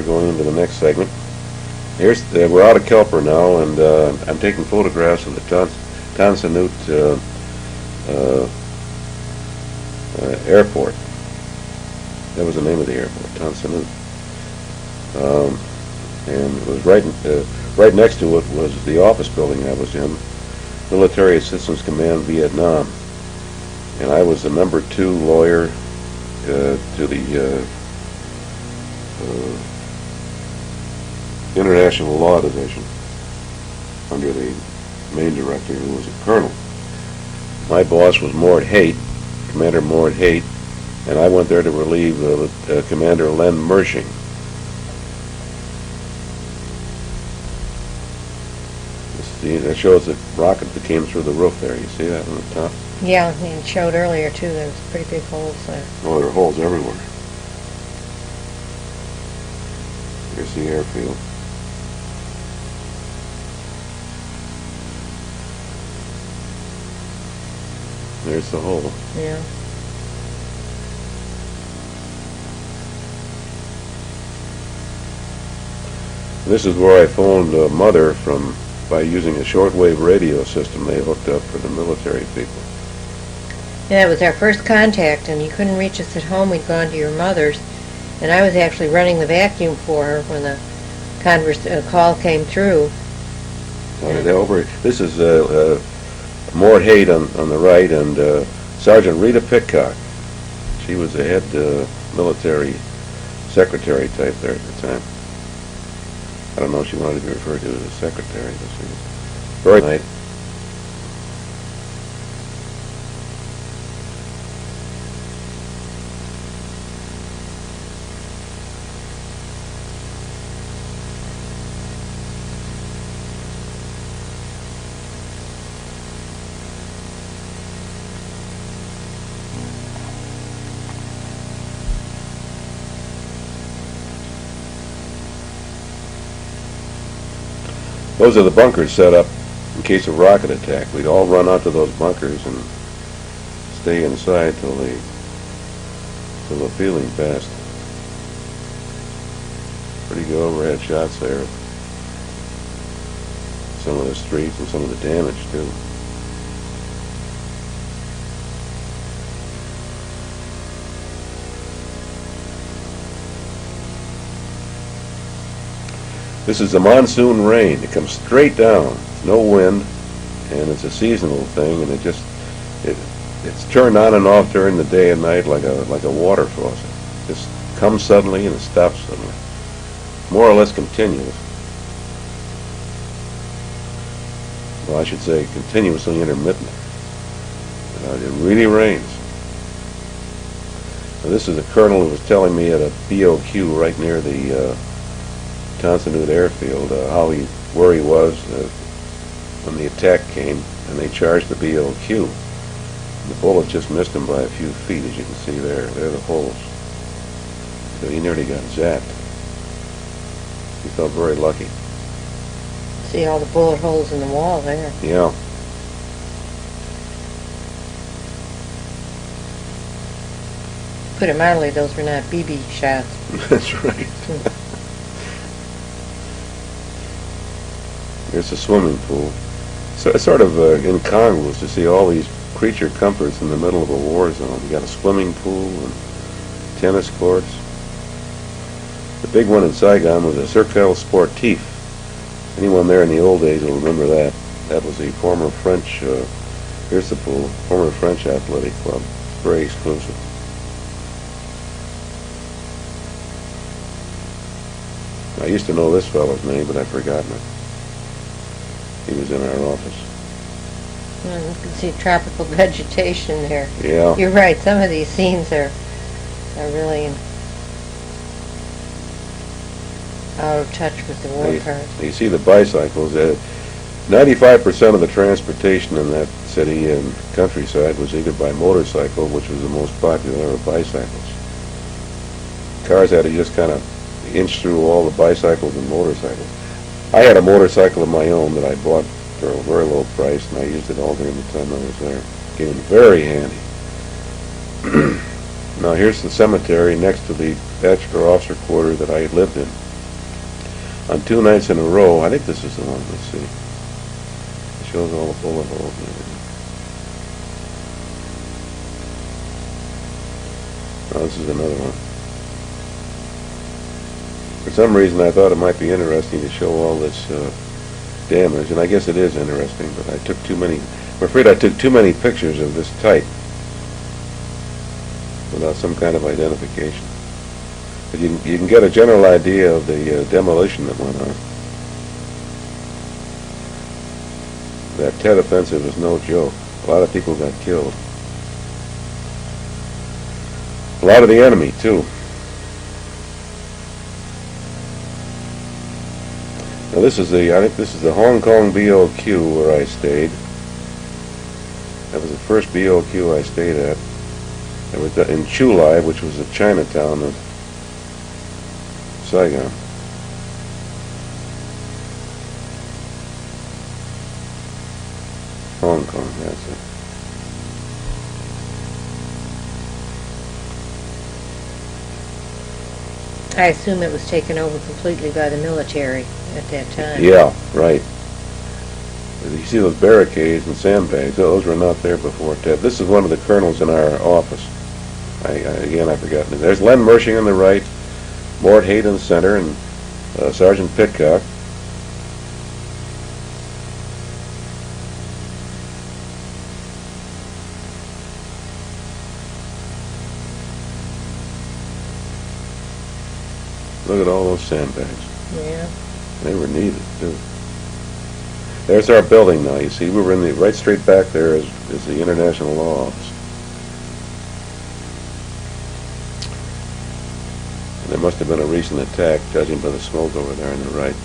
going into the next segment. We're out of Kelper now, and I'm taking photographs of the Tonsonhoot airport. That was the name of the airport, Tonsonhoot. And it was right next to it was the office building I was in, Military Assistance Command, Vietnam. And I was the number 2 lawyer to the International Law Division under the main director, who was a colonel. My boss was Commander Mort Haight, and I went there to relieve Commander Len Mershing. That shows the rocket that came through the roof there. You see that on the top? Yeah, it showed earlier too. There was pretty big holes there. Oh, there are holes everywhere. Here's the airfield. There's the hole. Yeah. This is where I phoned Mother by using a shortwave radio system they hooked up for the military people. Yeah, it was our first contact, and you couldn't reach us at home. We'd gone to your mother's, and I was actually running the vacuum for her when the call came through. This is Mort Haight on the right, and Sergeant Rita Pitcock. She was the head military secretary type there at the time. I don't know if she wanted to be referred to as a secretary, but she was very nice. Those are the bunkers set up in case of rocket attack. We'd all run out to those bunkers and stay inside till the feeling passed. Pretty good overhead shots there. Some of the streets and some of the damage too. This is the monsoon rain. It comes straight down. No wind, and it's a seasonal thing, and it's turned on and off during the day and night like a water faucet. It just comes suddenly and it stops suddenly. More or less continuous. Well, I should say continuously intermittent. It really rains. Now, this is a colonel who was telling me at a BOQ right near the Tonsonhoot airfield where he was when the attack came, and they charged the BOQ. The bullet just missed him by a few feet, as you can see there. There are the holes. So he nearly got zapped. He felt very lucky. See all the bullet holes in the wall there. Yeah. Put it mildly, those were not BB shots. That's right. There's a swimming pool. So it's sort of incongruous to see all these creature comforts in the middle of a war zone. You got a swimming pool and tennis courts. The big one in Saigon was a Circle Sportif. Anyone there in the old days will remember that. That was the former French, here's the pool, former French athletic club. It's very exclusive. I used to know this fellow's name, but I've forgotten it. He was in our office. You can see tropical vegetation there. Yeah. You're right. Some of these scenes are really out of touch with the war part. You see the bicycles. 95% of the transportation in that city and countryside was either by motorcycle, which was the most popular, or bicycles. Cars had to just kind of inch through all the bicycles and motorcycles. I had a motorcycle of my own that I bought for a very low price, and I used it all during the time I was there. Came in very handy. Now here's the cemetery next to the bachelor officer quarter that I had lived in. on 2 nights in a row. I think this is the one. Let's see. It shows all the bullet holes and everything. Oh, this is another one. For some reason, I thought it might be interesting to show all this damage, and I guess it is interesting, but I took too many. I'm afraid I took too many pictures of this type without some kind of identification. But you can get a general idea of the demolition that went on. That Tet Offensive is no joke. A lot of people got killed. A lot of the enemy, too. Now I think this is the Hong Kong BOQ where I stayed. That was the first BOQ I stayed at. It was in Chulai, which was the Chinatown of Saigon. Hong Kong, that's it. I assume it was taken over completely by the military at that time. Yeah, right. You see those barricades and sandbags, those were not there before Tet. This is one of the colonels in our office. I forgot. There's Len Mershing on the right, Mort Haight in the center, and Sergeant Pitcock. Look at all those sandbags. Yeah. They were needed, too. There's our building now. You see, we were in the right straight back there is the International Law Office. And there must have been a recent attack, judging by the smoke over there on the right.